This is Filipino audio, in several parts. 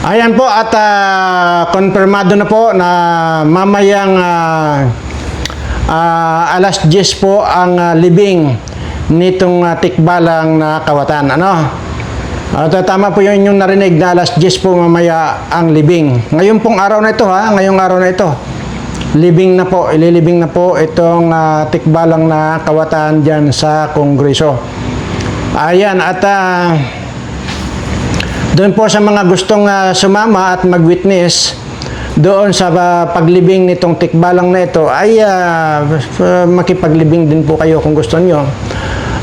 Ayan po at konfirmado na po na mamayang alas 10 po ang libing nitong tikbalang na kawatan. At tama po yung inyong narinig na alas 10 po mamaya ang libing. Ngayon pong araw na ito ngayong araw na ito. Libing na po, ililibing na po itong tikbalang na kawatan dyan sa Kongreso. Ayan at doon po sa mga gustong sumama at mag-witness doon sa paglibing nitong tikbalang na ito ay makipaglibing din po kayo kung gusto nyo.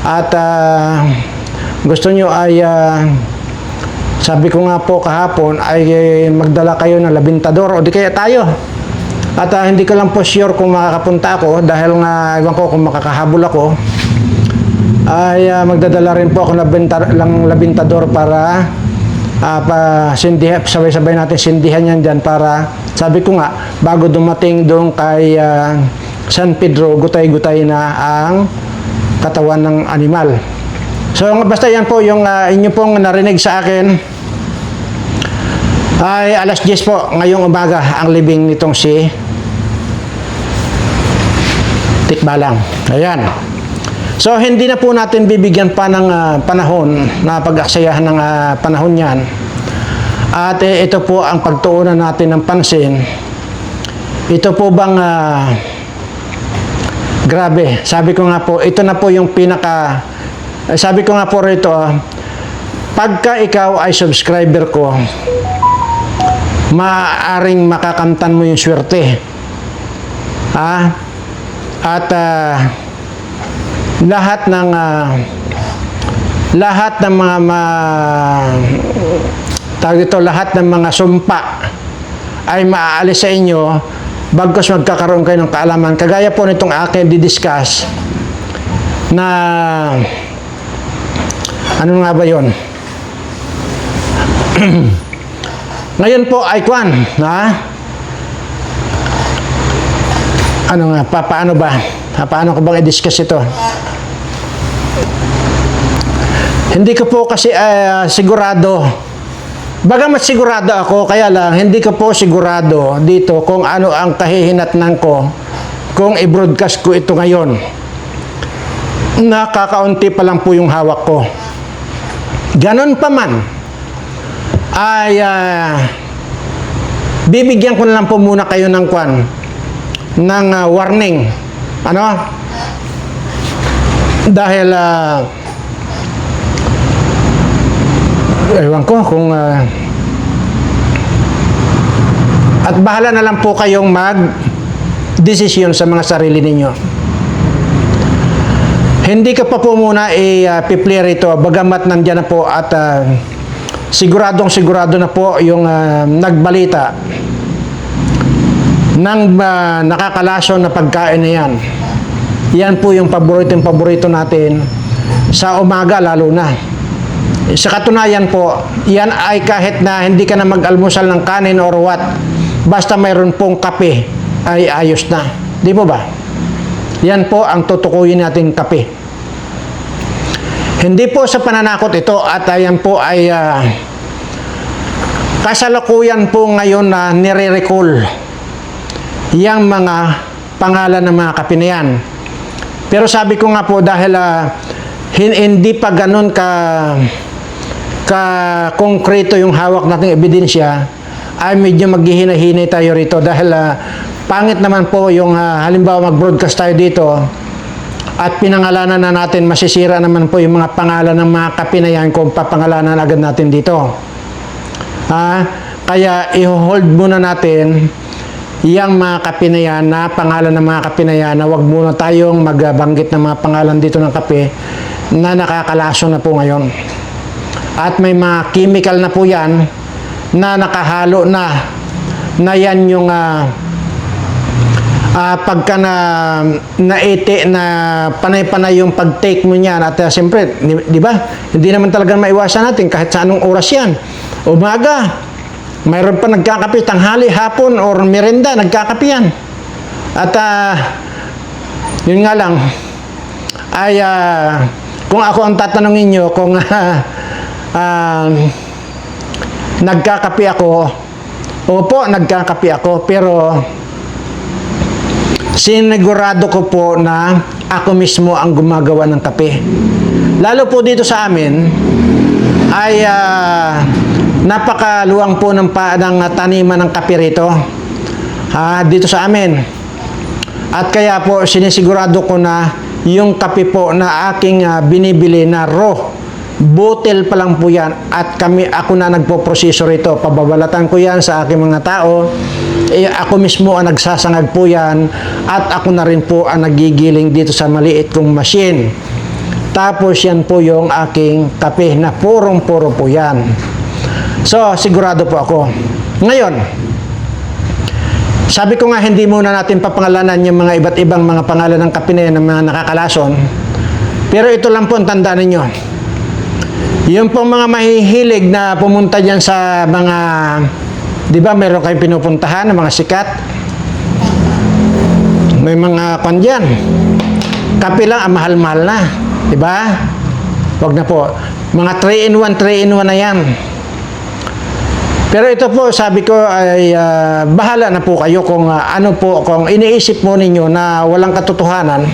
At gusto nyo ay sabi ko nga po kahapon ay magdala kayo ng labintador o di kaya tayo. At hindi ko lang po sure kung makakapunta ako dahil nga iwan ko kung makakahabol ako ay magdadala rin po ako ng labintador para sabay-sabay natin sindihan yan dyan para, sabi ko nga, bago dumating doon kay San Pedro, gutay-gutay na ang katawan ng animal. So, basta yan po yung inyo pong narinig sa akin ay alas 10 po, ngayong umaga, ang libing nitong si Tikbalang. Ayan. So, hindi na po natin bibigyan pa ng panahon na pag-aksayahan ng panahon yan. At ito po ang pagtuunan natin ng pansin. Ito po bang grabe. Sabi ko nga po, ito na po yung sabi ko nga po rito, pagka ikaw ay subscriber ko, maaaring makakamtan mo yung swerte. At lahat ng mga sumpa ay maaalis sa inyo bagkus magkakaroon kayo ng kaalaman. Kagaya po nitong akin didiscuss na ano nga ba yun? Ngayon po ay paano ba? Paano ko bang i-discuss ito? Hindi ko po kasi sigurado. Bagamat sigurado ako, kaya lang hindi ko po sigurado dito kung ano ang kahihinatnan ko kung i-broadcast ko ito ngayon. Nakakaunti pa lang po yung hawak ko. Ganon pa man ay bibigyan ko na lang po muna kayo ng warning. Dahil ewan ko kung at bahala na lang po kayong mag-desisyon sa mga sarili ninyo. Hindi ko pa po muna i-play ito bagamat nandyan na po at sigurado na po yung nagbalita ng nakakalason na pagkain na yan. Yan po yung paborito natin sa umaga lalo na. Sa katunayan po, yan ay kahit na hindi ka na mag-almusal ng kanin or what, basta mayroon pong kape ay ayos na. Di po ba? Yan po ang tutukuyin natin kape. Hindi po sa pananakot ito at yan po ay kasalukuyan po ngayon na nire-recall yang mga pangalan ng mga kape na yan. Pero sabi ko nga po dahil hindi pa ganun konkreto yung hawak nating ebidensya ay medyo maghihina-hinay tayo rito dahil pangit naman po yung halimbawa mag-broadcast tayo dito at pinangalanan na natin, masisira naman po yung mga pangalan ng mga kape na yan kung papangalanan agad natin dito. Kaya i-hold muna natin yung mga kape na yan, na pangalan ng mga kape na yan, na wag muna tayong magbanggit ng mga pangalan dito ng kape na nakakalaso na po ngayon. At may mga chemical na po yan na nakahalo na yan yung pagka naiti na panay-panay yung pag-take mo niyan. At siyempre, di ba? Hindi naman talaga maiwasan natin kahit sa anong oras yan. Umaga, mayroon pa nagkakape, tanghali, hapon, or merenda, nagkakape yan. At yun nga lang, ay kung ako ang tatanungin nyo, kung nagkakape ako. Opo, nagkakape ako, pero sinigurado ko po na ako mismo ang gumagawa ng kape. Lalo po dito sa amin ay napakaluwang po ng taniman ng kape rito. Dito sa amin. At kaya po sinisigurado ko na yung kape po na aking binibili na raw, bottle pa lang po yan, at ako na nagpo-proseso rito. Pababalatan ko yan sa aking mga tao. Ako mismo ang nagsasangag po yan, at ako na rin po ang nagigiling dito sa maliit kong machine. Tapos yan po yung aking kape na purong-puro po yan. So, sigurado po ako. Ngayon, sabi ko nga hindi muna natin papangalanan yung mga iba't ibang mga pangalan ng kape na yan, ng mga nakakalason. Pero ito lang po ang tandaan ninyo. Yung pong mga mahihilig na pumunta dyan sa mga, di ba meron kayong pinupuntahan ng mga sikat? May mga kwan dyan. Kape lang, mahal-mahal na. Di ba? Huwag na po. Mga 3-in-1, 3-in-1 na yan. Pero ito po, sabi ko ay bahala na po kayo kung kung iniisip mo ninyo na walang katotohanan,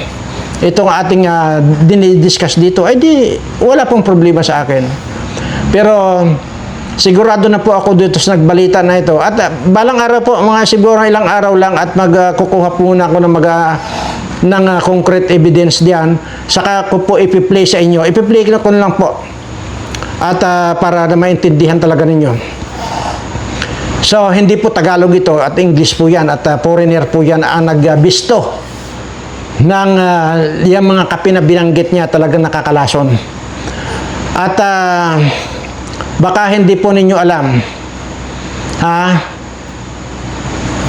itong ating dinidiscuss dito, ay di, wala pong problema sa akin. Pero sigurado na po ako dito sa nagbalita na ito. At balang araw po, mga siguro ilang araw lang, at magkukuha po muna ako ng concrete evidence diyan. Saka ko po ipi-play sa inyo. Ipi-play ko lang po. At para na maintindihan talaga ninyo. So, hindi po Tagalog ito at English po yan at foreigner po yan ang nagbisto ng yung mga kape na binanggit niya, talagang nakakalason. At baka hindi po ninyo alam,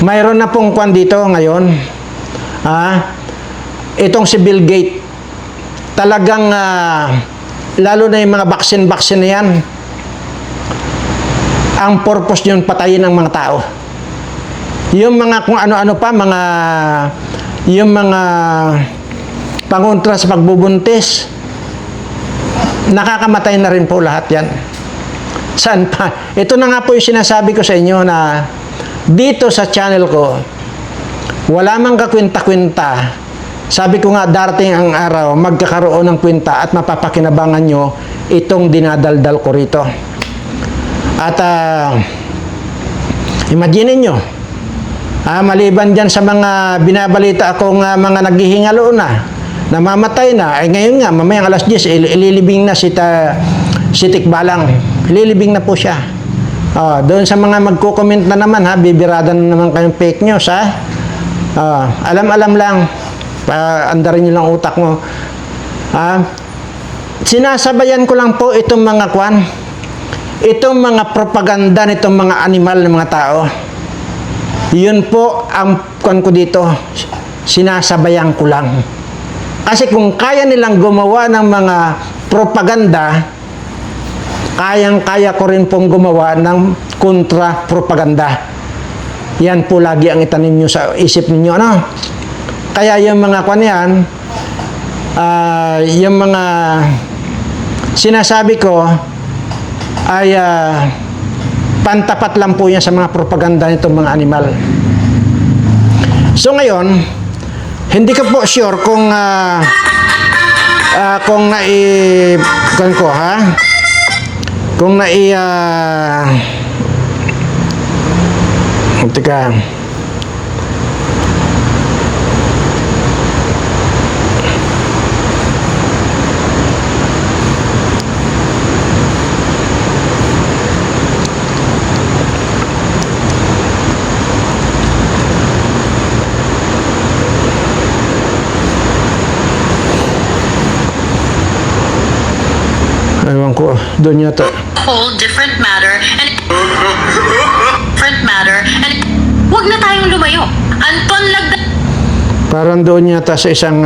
mayroon na pong kwan dito ngayon, itong si Bill Gates, talagang lalo na yung mga vaccine na yan, ang purpose yun patayin ng mga tao. Yung mga kung ano-ano pa, yung mga pangontra sa pagbubuntis, nakakamatay na rin po lahat yan. Saan pa? Ito na nga po yung sinasabi ko sa inyo na dito sa channel ko, wala mang kakwenta-kwenta. Sabi ko nga, darating ang araw, magkakaroon ng kwenta at mapapakinabangan nyo itong dinadaldal ko rito. At imagine nyo, maliban dyan sa mga binabalita akong mga naghihingalo na, namamatay na, ay ngayon nga, mamayang alas 10, ililibing na si Tikbalang. Ililibing na po siya. Doon sa mga magko-comment na naman, bibirada na naman kayong fake news, alam-alam lang, andarin nyo lang utak mo. Sinasabayan ko lang po itong mga kwan, itong mga propaganda nitong mga animal ng mga tao. Yun po ang kwan ko dito, sinasabayan ko lang. Kasi kung kaya nilang gumawa ng mga propaganda, kayang-kaya ko rin pong gumawa ng kontra-propaganda. Yan po lagi ang itanim nyo sa isip ninyo, ano? Kaya yung mga kwan yan, yung mga sinasabi ko, ay pantapat lang po yan sa mga propaganda nitong mga animal. So ngayon, hindi ko po sure kung teka. Ewan ko, doon yata. Whole different matter and wag na tayong lumayo. Anton Lagda. Parang doon yata sa isang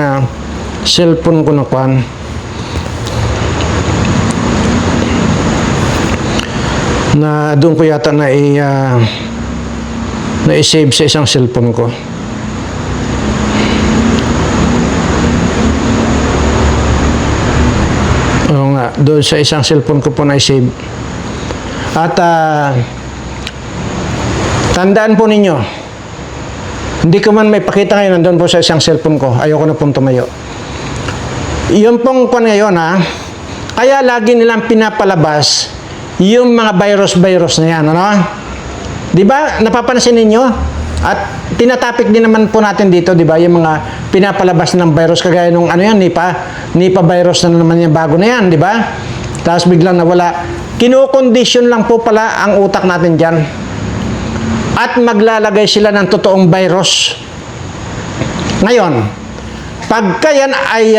cellphone ko na kwan. Na doon ko yata na-save sa isang cellphone ko. Oo nga, doon sa isang cellphone ko po na-save. At tandaan po ninyo, hindi ko man may pakita ngayon, nandun po sa isang cellphone ko. Ayoko na pong tumayo. Yun pong kwan ngayon ha. Kaya lagi nilang pinapalabas yung mga virus na yan. Ano? Di ba? Napapansin ninyo? At tinatapik din naman po natin dito, di ba? Yung mga pinapalabas ng virus kagaya nung ano yan, Nipah virus na naman yung bago na yan, di ba? Tapos biglang nawala. Kinokondisyon lang po pala ang utak natin dyan. At maglalagay sila ng totoong virus. Ngayon, pagka yan ay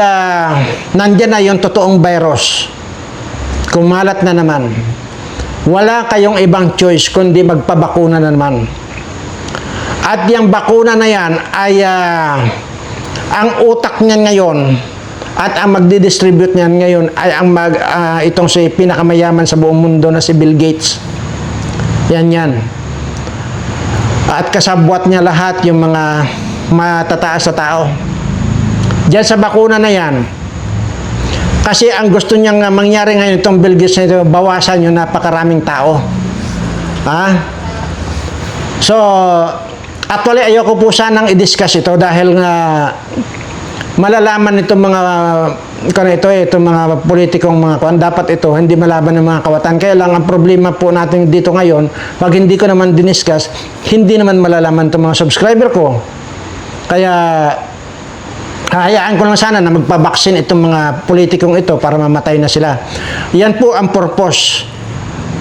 nandyan na yung totoong virus, kumalat na naman, wala kayong ibang choice kundi magpabakuna na naman. At yung bakuna na yan ay ang utak niyan ngayon at ang magdidistribute niyan ngayon ay ang itong si pinakamayaman sa buong mundo na si Bill Gates. Yan. At kasabwat niya lahat yung mga matataas sa tao. Diyan sa bakuna na yan, kasi ang gusto niyang mangyari ngayon itong Bill Gates na ito, bawasan yung napakaraming tao. So, actually, ayoko po sanang i-discuss ito dahil nga malalaman itong mga itong mga politikong mga kuan, dapat ito hindi malaban ng mga kawatan. Kaya lang ang problema po natin dito ngayon, pag hindi ko naman diniscuss, hindi naman malalaman itong mga subscriber ko. Kaya hayaan ko lang sana na magpabaksin itong mga politikong ito para mamatay na sila. Yan po ang purpose.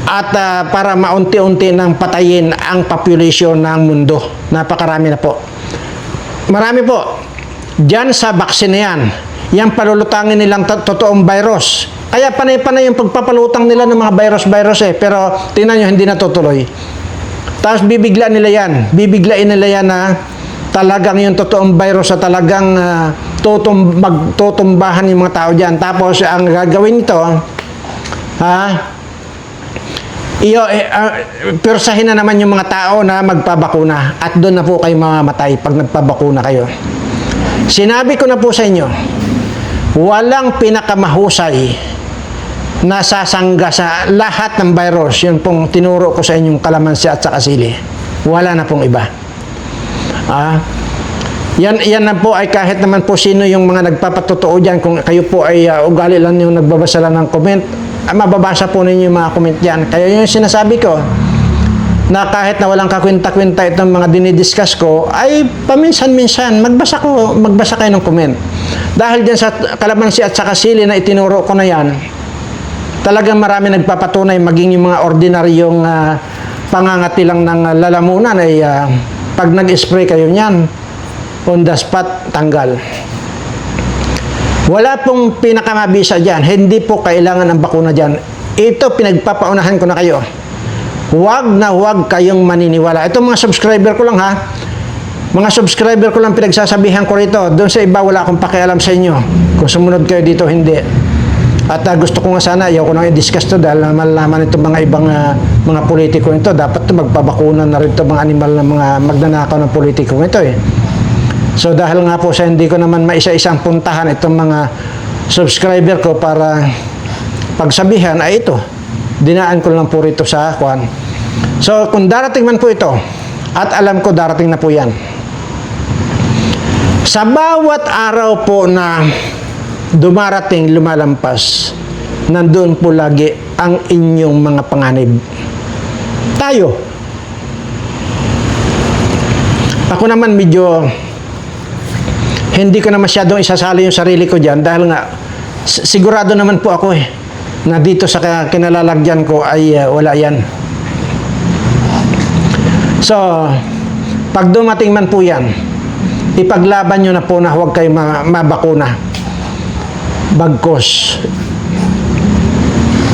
At para maunti-unti nang patayin ang population ng mundo. Napakarami na po. Marami po. Diyan sa vaccine na yan, yan palulutangin nilang totoong virus. Kaya panay-panay yung pagpapalutang nila ng mga virus pero tingnan nyo, hindi natutuloy. Tapos bibiglain nila yan na talagang yung totoong virus sa talagang magtutumbahan yung mga tao dyan. Tapos ang gagawin nito, pirsahin na naman yung mga tao na magpabakuna at doon na po kayo mamamatay pag nagpabakuna kayo. Sinabi ko na po sa inyo, walang pinakamahusay na sasangga sa lahat ng virus. Yun pong tinuro ko sa inyong kalamansi at saka sili. Wala na pong iba. Yan na po ay kahit naman po sino yung mga nagpapatotoo dyan, kung kayo po ay ugali lang yung nagbabasa lang ng comment, mababasa po ninyo yung mga comment dyan. Kaya yung sinasabi ko, na kahit na walang kakwenta-kwenta itong mga dinidiscuss ko, ay paminsan-minsan, magbasa kayo ng comment. Dahil dyan sa kalamansi at saka sili na itinuro ko na yan, talagang marami nagpapatunay maging yung mga ordinaryong pangangati lang ng lalamunan ay pag nag-spray kayo niyan, on the spot, tanggal. Wala pong pinakamabisa dyan. Hindi po kailangan ng bakuna dyan. Ito, pinagpapaunahan ko na kayo. Huwag na huwag kayong maniniwala. Ito mga subscriber ko lang ha. Mga subscriber ko lang pinagsasabihan ko rito. Doon sa iba, wala akong pakialam sa inyo. Kung sumunod kayo dito, hindi. At gusto ko nga sana, ayaw ko nang i-discuss to dahil malalaman itong mga ibang mga politiko ito. Dapat magpabakuna na rin itong mga animal na mga magnanakaw ng politiko ito eh. So dahil nga po sa hindi ko naman maisa-isang puntahan itong mga subscriber ko para pagsabihan ay ito. Dinaan ko lang po rito sa kwan. So kung darating man po ito, at alam ko darating na po yan. Sa bawat araw po na dumarating, lumalampas, nandun po lagi ang inyong mga panganib. Tayo. Ako naman medyo hindi ko na masyadong isasali yung sarili ko dyan dahil nga sigurado naman po ako na dito sa kinalalagyan ko ay wala yan. So, pag dumating man po yan, ipaglaban nyo na po na huwag kayo mabakuna. Bagkos.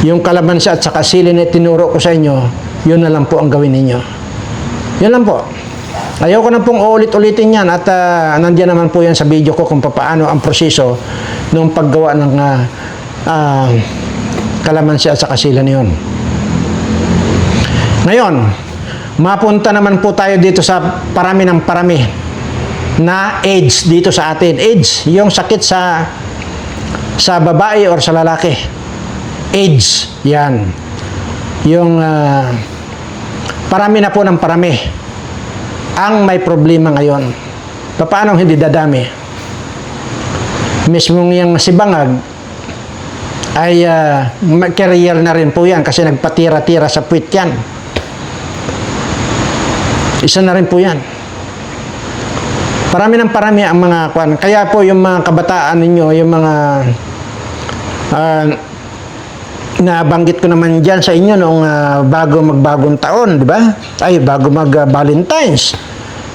Yung kalamansi at saka sili na tinuro ko sa inyo, yun na lang po ang gawin ninyo. Yun lang po. Ayoko na pong uulit-ulitin yan at nandiyan naman po yan sa video ko kung paano ang proseso ng paggawa ng kalamansi at saka sili na yun. Ngayon, mapunta naman po tayo dito sa parami ng parami na AIDS dito sa atin. AIDS, yung sakit sa babae or sa lalaki. AIDS, yan. yung parami na po ng parami ang may problema ngayon. Paano hindi dadami? Mismong yung si Bangag ay career na rin po yan kasi nagpatira-tira sa puwit yan. Isa na rin po yan. Parami ng parami ang mga kwan. Kaya po yung mga kabataan ninyo, yung mga nabanggit ko naman dyan sa inyo noong bago magbagong taon, di ba? Ay, bago mag-Valentine's.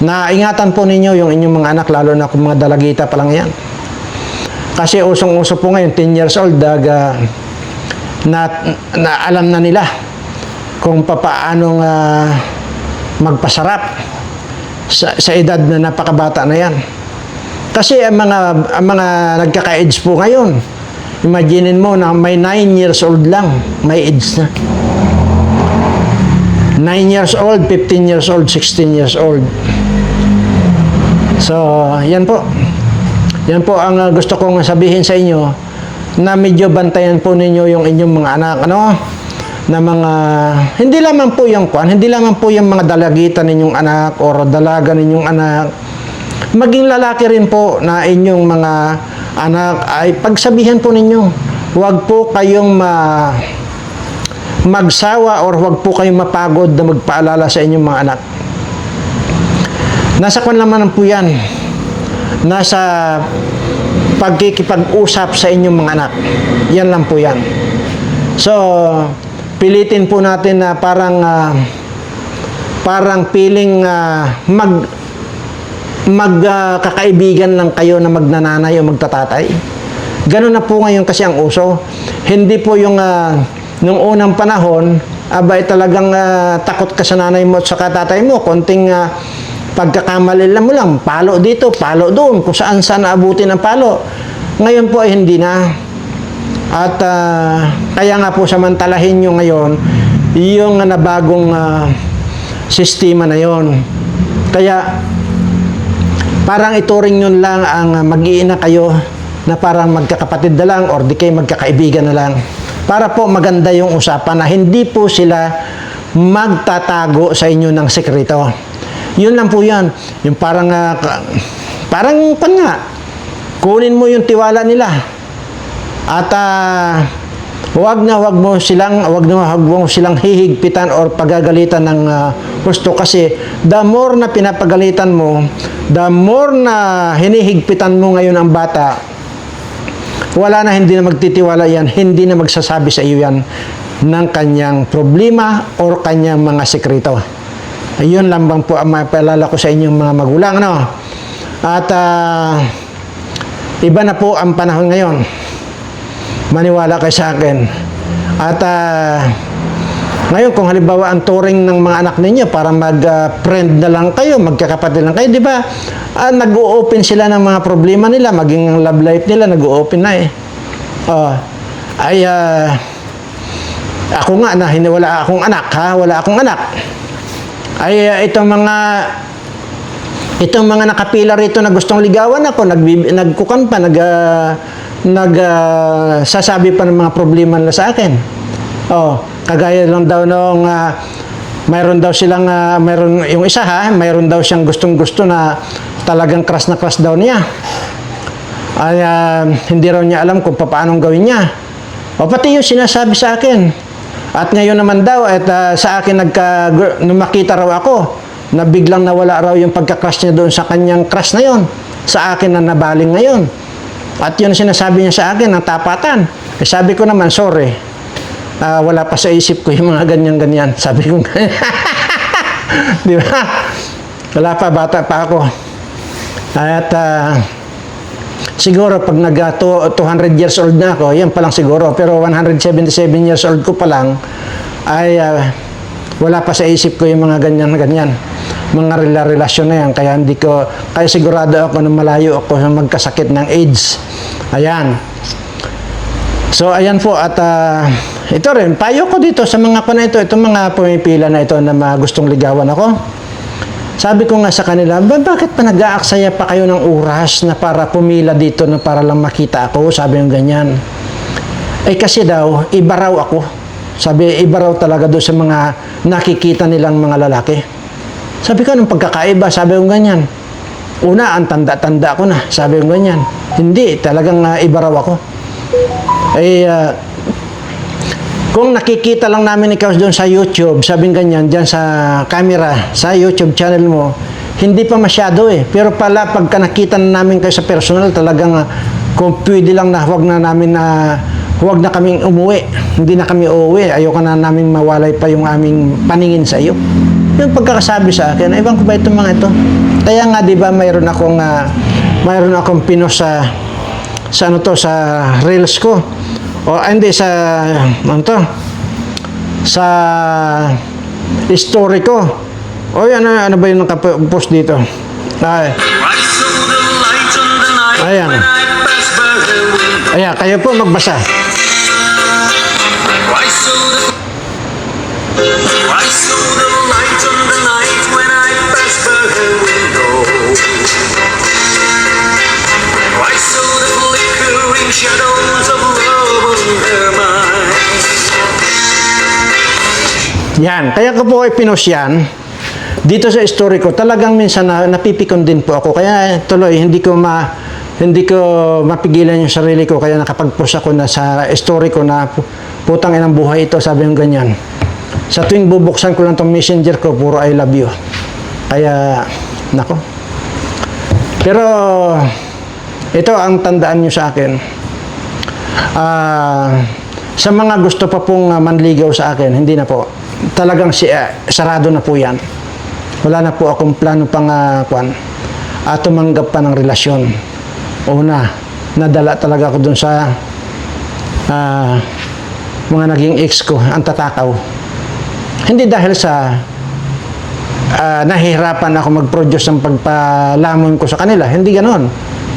Na ingatan po ninyo yung inyong mga anak, lalo na kung mga dalagita pa lang yan. Kasi usong-uso po ngayon, 10 years old, na alam na nila kung papaanong magpasarap sa edad na napakabata na yan. Kasi ang mga nagkaka-AIDS po ngayon, imaginin mo na may 9 years old lang, may AIDS na. 9 years old, 15 years old, 16 years old. So, yan po. Yan po ang gusto kong sabihin sa inyo, na medyo bantayan po ninyo yung inyong mga anak, ano? Na mga, hindi lamang po yung kwan, hindi lamang po yung mga dalagitan ninyong anak o dalaga ninyong anak. Maging lalaki rin po na inyong mga anak ay pagsabihan po ninyo. Huwag po kayong magsawa or huwag po kayong mapagod na magpaalala sa inyong mga anak. Nasa kwan naman po yan. Nasa pagkikipag-usap sa inyong mga anak. Yan lang po yan. So, pilitin po natin na parang piling magkakaibigan lang kayo na magnananay o magtatatay. Ganun na po ngayon kasi ang uso. Hindi po yung nung unang panahon, abay talagang takot ka sa nanay mo at sa tatay mo. Konting pagkakamali lang mo lang, palo dito, palo doon, kung saan naabutin ang palo. Ngayon po ay hindi na. At kaya nga po samantalahin nyo ngayon yung nabagong sistema na yon. Kaya parang ituring nyo lang ang mag-iina kayo na parang magkakapatid na lang or di kayo magkakaibigan na lang. Para po maganda yung usapan na hindi po sila magtatago sa inyo ng sekreto. Yun lang po yan. Yung parang kunin mo yung tiwala nila. At wag mo silang hihigpitan or pagagalitan ng gusto kasi the more na pinapagalitan mo, the more na hinihigpitan mo ngayon ang bata, wala na, hindi na magtitiwala yan, hindi na magsasabi sa iyo yan ng kanyang problema or kanyang mga sekreto. Ayun lang bang po ang mapaalala ko sa inyong mga magulang, no? At iba na po ang panahon ngayon. Maniwala kayo sa akin. At ngayon, kung halimbawa ang turing ng mga anak ninyo para mag-friend na lang kayo, magkakapatid lang kayo, di ba? Nag-o-open sila ng mga problema nila, maging love life nila, nag-o-open na eh. Ako nga na wala akong anak, wala akong anak. Itong mga nakapila rito na gustong ligawan ako, nagkukan pa, sasabi pa ng mga problema nila sa akin. Kagaya lang daw nung mayroon daw silang mayroon yung isa mayroon daw siyang gustong-gusto na talagang crush na crush daw niya. Hindi raw niya alam kung paano gawin niya. Pati yung sinasabi sa akin. At ngayon naman daw sa akin nung makita raw ako na biglang nawala raw yung pagka-crush niya doon sa kanyang crush na yon. Sa akin na nabaling ngayon. At yun sinasabi niya sa akin ng tapatan. Sabi ko naman, sorry. Wala pa sa isip ko yung mga ganyan-ganyan. Sabi ko, di ba? Wala pa, bata pa ako. At siguro pag 200 years old na ako, yan pa lang siguro. Pero 177 years old ko pa lang, ay wala pa sa isip ko yung mga ganyan-ganyan. Mga relasyon na yan. Kaya sigurado ako na malayo ako sa magkasakit ng AIDS. Ayan. So, ayan po. At ito rin, payo ko dito sa mga itong mga pumipila na ito na gustong ligawan ako. Sabi ko nga sa kanila, bakit pa nag-aaksaya pa kayo ng oras na para pumila dito na para lang makita ako? Sabi yung ganyan. Kasi daw, iba raw ako. Sabi, iba raw talaga doon sa mga nakikita nilang mga lalaki. Sabi ko, anong pagkakaiba? Sabi ko ganyan. Una, ang tanda-tanda ko na. Sabi ko ganyan. Hindi, talagang iba raw ako. Kung nakikita lang namin ikaw doon sa YouTube, sabing ganyan, dyan sa camera, sa YouTube channel mo, hindi pa masyado Pero pala, pagka nakita na namin kayo sa personal, talagang kung pwede lang na huwag na kaming umuwi. Hindi na kami uuwi. Ayoko na namin mawalay pa yung aming paningin sa iyo. Yung pagkakasabi sa akin, ewan ko ba itong mga ito? Kaya nga, di ba, mayroon akong pinost sa reels ko. O hindi sa story ko. O ano ba yung nakapost dito? Ayan. Ayan, kayo po magbasa. Shadows of love on her mind. Yan, kaya ko po ay pinost yan. Dito sa story ko, talagang minsan napipikon din po ako. Kaya tuloy, hindi ko mapigilan yung sarili ko. Kaya nakapag-post ako na sa story ko na putang inang buhay ito, sabi yung ganyan. Sa tuwing bubuksan ko lang tong messenger ko, puro I love you. Kaya, nako. Pero, ito ang tandaan nyo sa akin. Sa mga gusto pa pong manligaw sa akin, hindi na po. Talagang sarado na po yan. Wala na po akong plano pang tumanggap pa ng relasyon. Una, nadala talaga ako dun sa mga naging ex ko, ang tatakaw. Hindi dahil sa nahihirapan ako mag-produce ng pagpalamon ko sa kanila. Hindi ganon.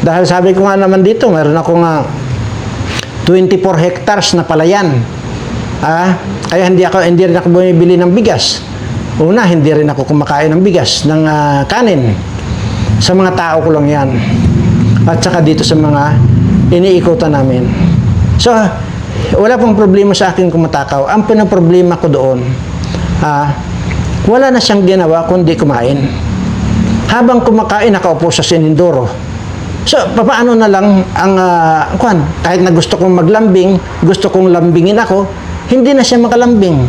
Dahil sabi ko nga naman dito, meron akong 24 hectares na palayan. Kaya hindi rin ako bumibili ng bigas. Una, hindi rin ako kumakain ng bigas, ng kanin. Sa mga tao ko lang yan. At saka dito sa mga iniikutan namin. So, wala pong problema sa akin kung matakaw. Ang pinaproblema ko doon, wala na siyang ginawa kundi kumain. Habang kumakain, nakaupo sa sinindoro. So, paano na lang ang kahit na gusto kong maglambing, gusto kong lambingin ako, hindi na siya makalambing.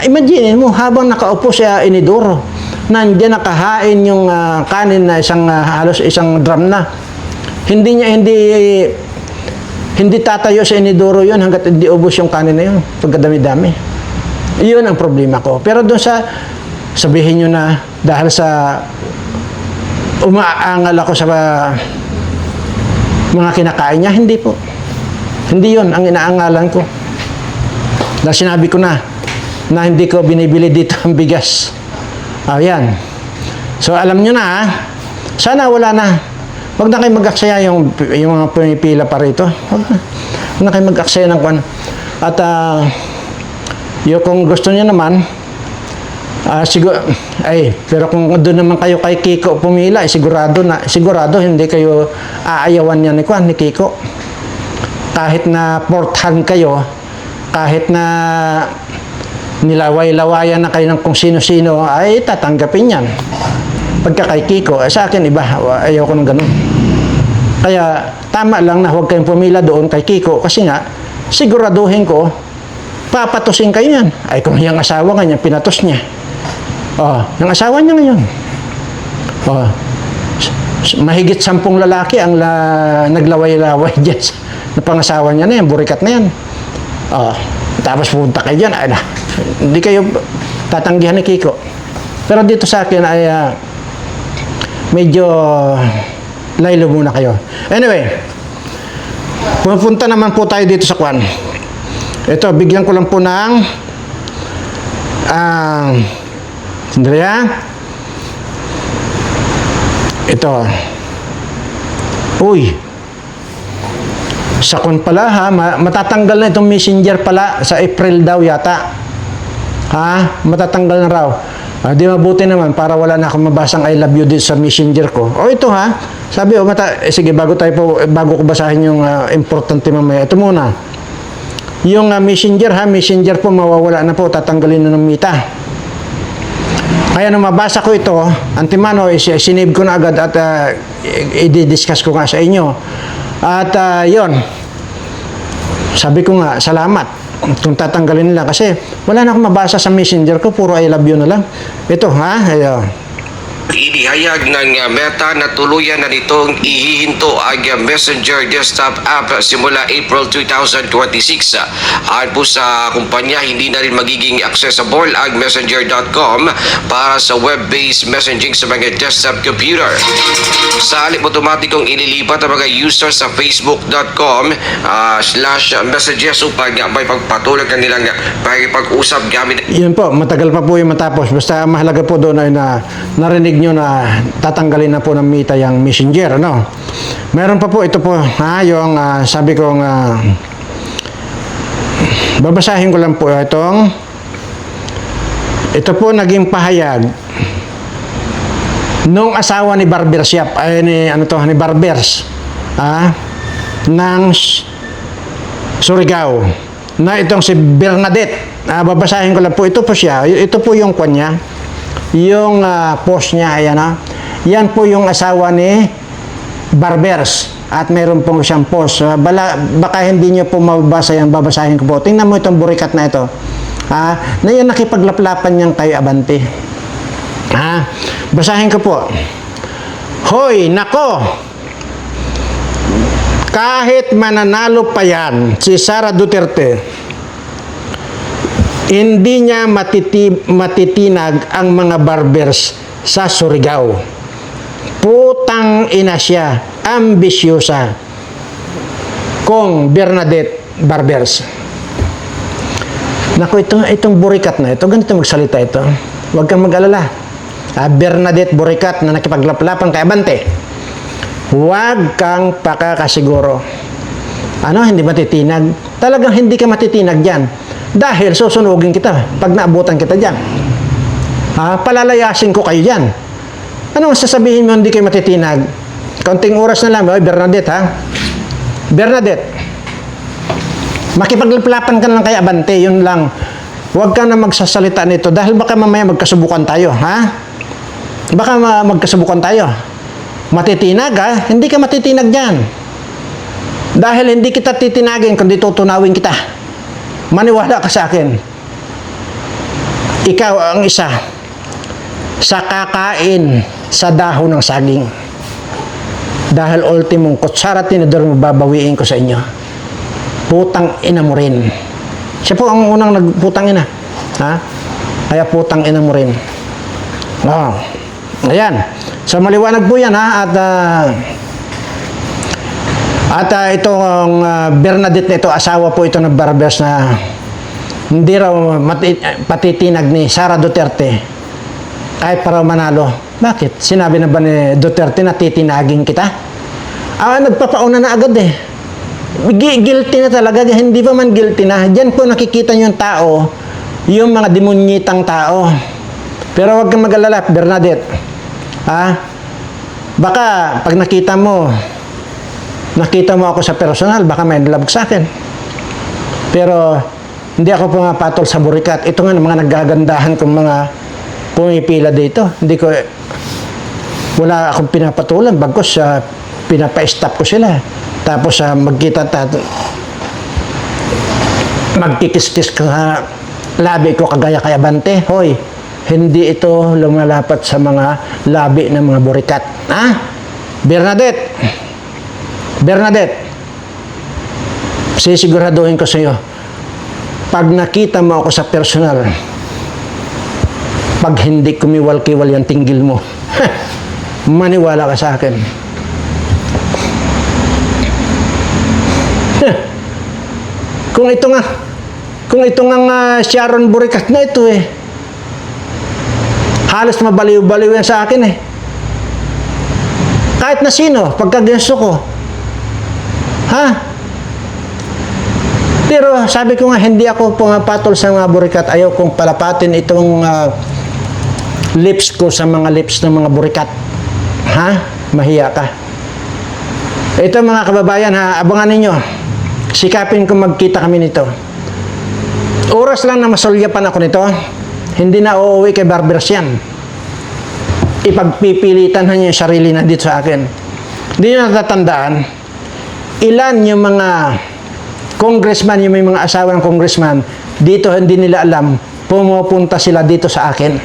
Imagine mo, habang nakaupo sa inidoro, nandiyan nakahain yung kanin na halos isang drum na. Hindi tatayo sa inidoro yun hanggat hindi ubos yung kanin na yun, pagkadami-dami. Iyon ang problema ko. Pero doon sabihin nyo na, dahil sa umaangal ako sa mga kinakain niya, hindi po. Hindi yun ang inaangalan ko. Dahil sinabi ko na hindi ko binibili dito ang bigas. Ayan. So, alam nyo na, sana wala na. Huwag na kayo mag-aksaya yung mga pumipila pa rito. Huwag na kayo mag-aksaya ng kwan. At, kung gusto niyo naman, pero kung doon naman kayo kay Kiko pumila, sigurado hindi kayo aayawan niya ni Kiko. Kahit na porthan kayo, kahit na nilaway-lawayan na kayo ng kung sino-sino, ay tatanggapin yan. Pagka kay Kiko, sa akin iba, ayaw ko ng ganun. Kaya tama lang na huwag kayong pumila doon kay Kiko kasi nga, siguraduhin ko, papatusin kayo yan. Ay kung yung asawa nga niya, pinatos niya. Yung asawa niya ngayon. Mahigit 10 lalaki ang naglaway-laway dyan na pangasawa niya na yan, burikat na yan. Tapos pupunta kayo dyan, hindi kayo tatanggihan ni Kiko. Pero dito sa akin ay medyo laylo muna kayo. Anyway, pupunta naman po tayo dito sa kwan. Ito, bigyan ko lang po ng Andrea. Ito. Uy. Sakon pala ha. Matatanggal na itong messenger pala sa April daw yata. Ha? Matatanggal na raw. Di mabuti naman para wala na akong mabasang I love you dito sa messenger ko. Ito ha. Sabi sige bago ko basahin yung importante mamaya. Ito muna. Yung messenger ha, messenger po mawawala na po, tatanggalin na ng Mita. Kaya nung mabasa ko ito, antimano, sinave ko na agad at i-discuss ko nga sa inyo. At yon, sabi ko nga, salamat kung tatanggalin nila kasi wala na akong mabasa sa messenger ko, puro I love you na lang. Ito ha, ayo. Inihayag ng Meta na tuluyan na nitong ihihinto ang Messenger desktop app simula April 2026. Ayon po sa kumpanya, hindi na rin magiging accessible ang messenger.com para sa web-based messaging sa mga desktop computer. Sa halip, otomatikong ililipat ang mga users sa facebook.com/messages upang may pagpatuloy kanilang pakipag-usap gamit. Yun po, matagal pa po yung matapos. Basta mahalaga po doon ay na narinig nyo na tatanggalin na po ng Meta yung messenger, ano? Meron pa po, ito po, ha, yung sabi kong babasahin ko lang po ito po naging pahayag nung asawa ni Barbershop, ay ni Barbers, ng Surigao, na itong si Bernadette. Babasahin ko lang po, ito po siya, ito po yung kanya, yung post niya, ayan yan po yung asawa ni Barbers at meron pong siyang post. Baka hindi nyo po mababasa yan, babasahin ko po. Tingnan mo itong burikat na ito, na yan nakipaglaplapan niyang kay Abante. Basahin ko po. Hoy, nako, kahit mananalo pa yan si Sara Duterte, hindi niya matitinag ang mga barbers sa Surigao. Putang ina siya, ambisyosa. Kong Bernadette Barbers. Naku, itong burikat na ito, ganito magsalita ito. Huwag kang mag-alala. Bernadette Burikat na nakipaglaplapan kay Abante. Huwag kang pakakasiguro. Hindi matitinag? Talagang hindi ka matitinag dyan. Dahil susunugin kita pag naabutan kita dyan. Palalayasin ko kayo dyan. Ano ang sasabihin mo hindi kayo matitinag? Kaunting oras na lang, Bernadette Bernadette, makipaglaplapan ka lang kay Abante, yun lang. Huwag ka na magsasalita nito dahil baka mamaya magkasubukan tayo, Baka magkasubukan tayo. Matitinag, hindi ka matitinag dyan. Dahil hindi kita titinagin kundi tutunawin kita. Maniwala ka sa akin. Ikaw ang isa sa kakain sa dahon ng saging. Dahil ultimong kutsara tinidor mo babawiin ko sa inyo. Putang ina mo rin. Siya po ang unang nagputang ina. Kaya putang ina mo rin. Ayan. So maliwanag po yan, At itong Bernadette na ito, asawa po ito ng Barbers na hindi raw patitinag ni Sara Duterte kahit para manalo. Bakit? Sinabi na ba ni Duterte na titinagin kita? Nagpapauna na agad eh. Guilty na talaga. Hindi pa man guilty na. Diyan po nakikita nyo yung tao, yung mga demonyitang tao. Pero huwag kang mag-alala, Bernadette. Baka pag nakita mo ako sa personal, baka may nalabog sa akin. Pero hindi ako pumapatol sa burikat. Ito nga mga nagagandahan kong mga pumipila dito. Wala akong pinapatulan. Bagkus pinapa-stop ko sila. Tapos magkikis-kis ka labi ko kagaya kay Abante. Hoy, hindi ito lumalapat sa mga labi ng mga burikat. Bernadette, sisiguraduhin ko sa iyo, pag nakita mo ako sa personal, pag hindi kumiwal-kiwal yung tinggil mo, maniwala ka sa akin. Kung ito nga Sharon Burikat na ito halos mabaliw-baliw yan sa akin Kahit na sino, pagka gusto ko. Pero sabi ko nga, hindi ako pumapatol sa mga burikat. Ayaw kong palapatin itong lips ko sa mga lips ng mga burikat. Mahiya ka. Ito mga kababayan, abangan ninyo. Sikapin ko magkita kami nito. Oras lang na masulyapan ako nito, hindi na uuwi kay Barbers yan. Ipagpipilitan na niya yung sarili na dito sa akin. Hindi nyo natatandaan, ilan yung mga congressman, yung may mga asawa ng congressman, dito hindi nila alam, pumupunta sila dito sa akin.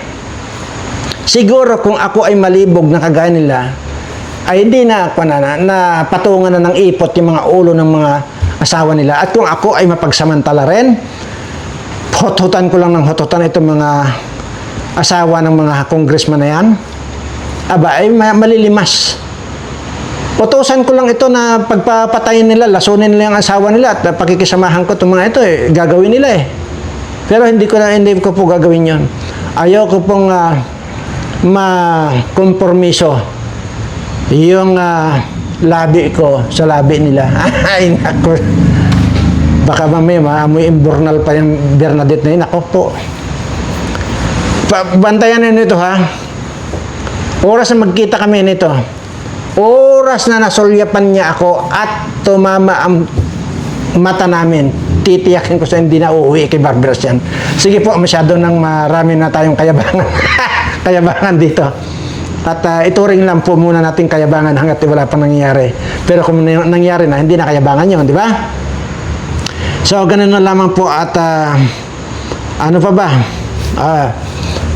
Siguro kung ako ay malibog na kagaya nila, ay hindi na ako na patungan na ng ipot yung mga ulo ng mga asawa nila. At kung ako ay mapagsamantala rin, hotutan ko lang ng hotutan itong mga asawa ng mga congressman na yan, aba ay malilimas. Utusan ko lang ito na pagpapatayin nila, lasunin nila yung asawa nila at pakikisamahan ko itong mga ito gagawin nila Pero hindi ko po gagawin yon. Ayoko pong makompromiso yung labi ko sa labi nila. Ay, nako. Baka mamaya maamoy imburnal pa yung Bernadette na yun. Ako po. Bantayan nyo nito ha. Oras na magkita kami nito. Oras na nasulyapan niya ako at tumama ang mata namin. Titiyakin ko sa hindi na uuwi kay Barbers yan. Sige po, masyado nang marami na tayong kayabangan. Kayabangan dito. At ituring lang po muna natin kayabangan hanggat wala pang nangyayari. Pero kung nangyari na, hindi na kayabangan yun, di ba? So, ganun na lamang po at ano pa ba?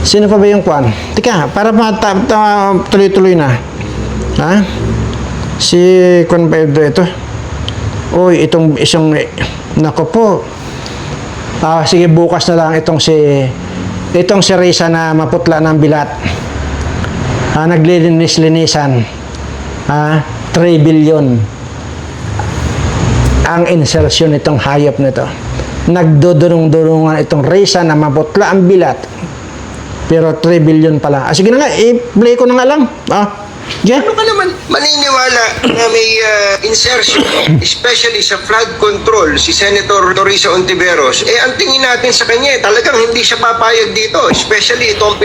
Sino pa ba yung kwan? Tika, para tuloy-tuloy na. Ha? Si kwan ba ito? Uy, itong isang nako po. Sige, bukas na lang itong si Risa na maputla ng bilat. Naglilinis-linisan. 3 billion ang insertion nitong hayop nito. Nagdudurong-durungan itong Risa na maputla ang bilat. Pero 3 billion pala. Sige na nga, i-play ko na nga lang. Yeah. Ano ka naman maniniwala na may insertion, especially sa flood control, si Senator Dorisa Ontiveros, ang tingin natin sa kanya, talagang hindi siya papayag dito, especially itong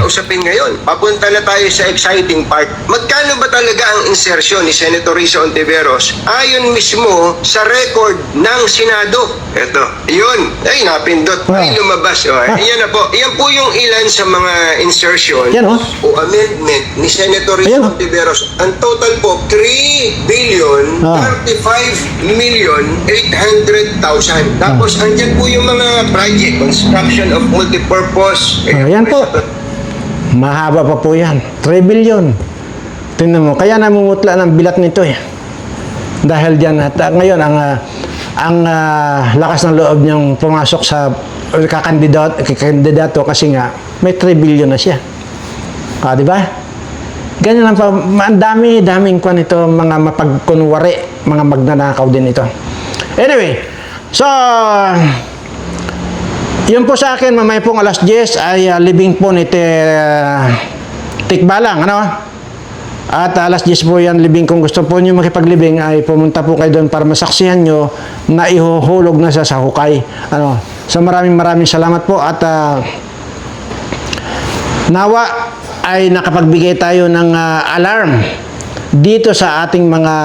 usapin ngayon. Papunta na tayo sa exciting part. Magkano ba talaga ang insertion ni Senator Risa Ontiveros ayon mismo sa record ng Senado? Ito, yun. Ay, napindot. Ay, lumabas. Yan na po. Yan po yung ilan sa mga insertion o amendment ni Senator Risa Ontiveros. Ang total po, 3 billion 35 million 800,000. Tapos, andyan po yung mga project, construction of multipurpose. Ayan po. Mahaba pa po yan. 3 billion. Tingnan mo. Kaya namumutla ng bilat nito Dahil dyan, at ngayon, ang lakas ng loob niyang pumasok sa kakandidato kasi nga, may 3 billion na siya. Di ba? Ganyan lang pa, ang daming kwan ito, mga mapagkunwari, mga magnanakaw din ito. Anyway, so, yun po sa akin, mamaya pong alas 10 ay libing po ni Tikbalang, At alas 10 po yan, libing. Kung gusto po nyo makipaglibing, ay pumunta po kayo doon para masaksihan nyo na ihuhulog na siya sa hukay. So maraming salamat po at nawa ay nakapagbigay tayo ng alarm dito sa ating mga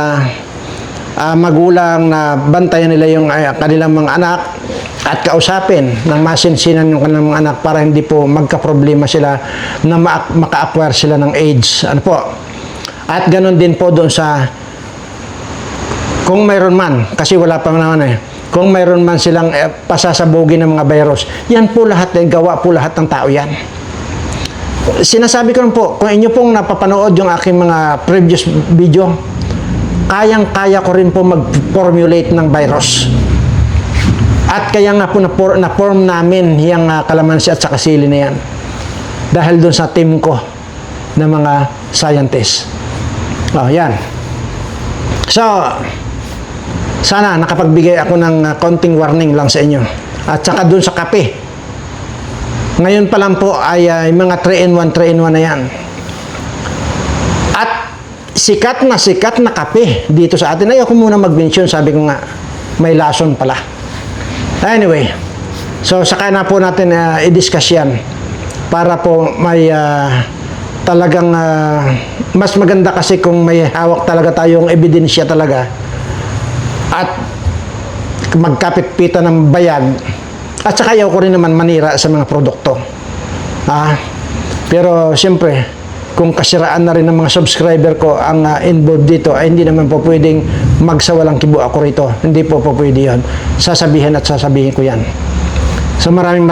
magulang na bantayan nila yung kanilang mga anak at kausapin ng masinsinan yung kanilang mga anak para hindi po magka-problema sila na maka-acquire sila ng AIDS. Ano po? At ganun din po doon sa kung mayroon man, kasi wala pa naman kung mayroon man silang pasasabugin ng mga virus, yan po lahat, gawa po lahat ng tao yan. Sinasabi ko lang po, kung inyo pong napapanood yung aking mga previous video, kayang-kaya ko rin po mag-formulate ng virus. At kaya nga po na-form namin yung kalamansi at saka sili na yan. Dahil doon sa team ko na mga scientists. Yan. So, sana nakapagbigay ako ng konting warning lang sa inyo. At saka doon sa kape. Ngayon pa lang po ay mga 3-in-1 na yan. At sikat na kape dito sa atin. Ayoko muna mag-mention, sabi ko nga, may lason pala. Anyway, so saka na po natin i-discuss yan para po may talagang mas maganda kasi kung may hawak talaga tayong ebidensya talaga at magkapit-pita ng bayag At saka ayaw ko rin naman manira sa mga produkto. Pero siyempre, kung kasiraan na rin ng mga subscriber ko ang involved dito, ay hindi naman po pwedeng magsawalang kibo ako rito. Hindi po pwede yun. Sasabihin at sasabihin ko yan. So maraming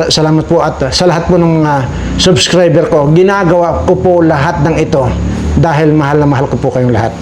salamat po at sa lahat po ng subscriber ko, ginagawa ko po lahat ng ito dahil mahal na mahal ko po kayong lahat.